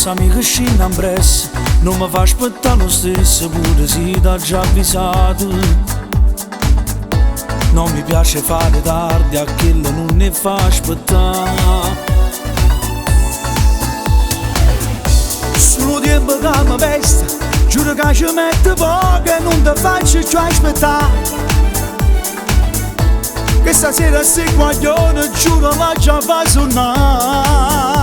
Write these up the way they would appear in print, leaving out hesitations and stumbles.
Forza amica scina in pressa, non mi fa aspettare lo stesso, pure se t'ha già avvisato. Non mi piace fare tardi, a quello non ne fa aspettare. Solo tempo che mi pesta, giuro che ci metto poco e non ti faccio più aspettare. Che stasera se guaglione, giuro la già fa suonare.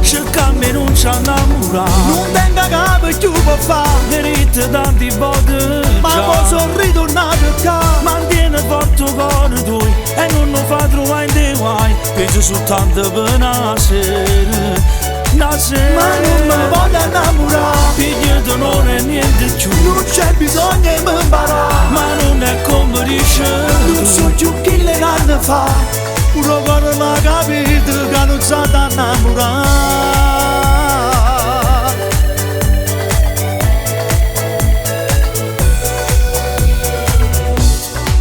Cercami non ci innamorare, non tengo capo più per fare. Le rite tanti volte Ma posso ritornare qua. mantiene forte il cuore tuo e non lo fa trovare in dei guai. Penso soltanto per una sera. Ma non mi voglio innamorare, Figlio di non è niente più, non c'è bisogno di imparare. ma non è come dice. Non so più chi le anni fa, pure cuore l'ha capito che non sa innamorare.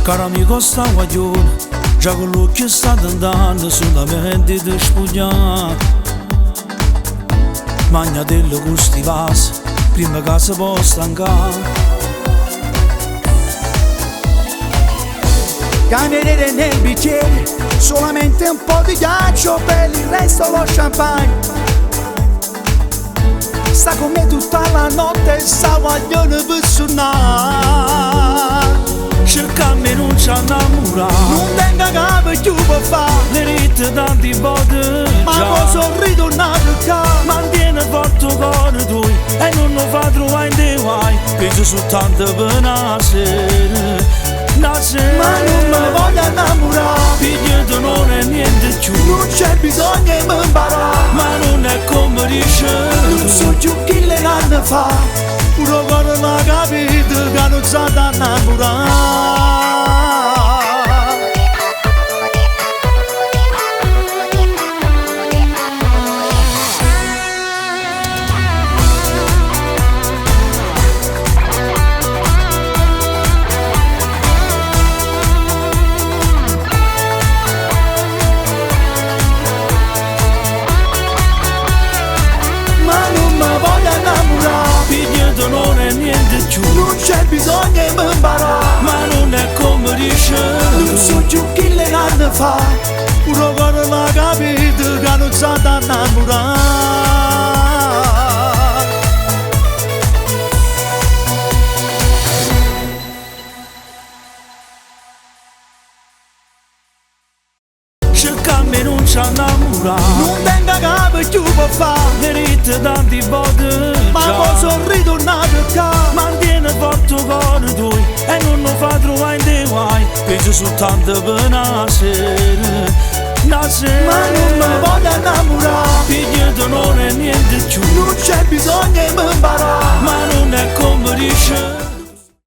Caro amico sta guaglione, già con l'occhio sta tentando solamente di spugnare. Magnatello con sti vasi, prima che si può stancare. Cambierete nel bicchiere, solamente un po' di ghiaccio, per il resto lo champagne. Sta con me tutta la notte, sta guaglione per suonare. Cercami non ci innamorare, Non tengo capo più per fare, le rite tanti volte ma già. posso ritornare qua. Mantiene forte il cuore tuo e non lo fa trovare in dei guai. Penso soltanto per una sera, una sera. Ma non mi voglio innamorare, Figlio di non è niente più, non c'è bisogno di imparare. ma non è come dice. Non so più chi le anni fa, pure cuore l'ha capito che non sa innamorare. Figlio di non è niente più, Non c'è bisogno di imparare, ma non è come dice. non so più chi le anni fa, pure cuore l'ha capito che non sa innamorare. Cercami non ci innamorare, Non tengo capo più per fare, le rite tanti volte ma già. posso ritornare qua. Mantiene forte il cuore tuo e non lo fa trovare in dei guai. Penso soltanto per una sera, una sera. Ma non mi voglio innamorare, Figlio di non è niente più, non c'è bisogno di imparare. ma non è come dice.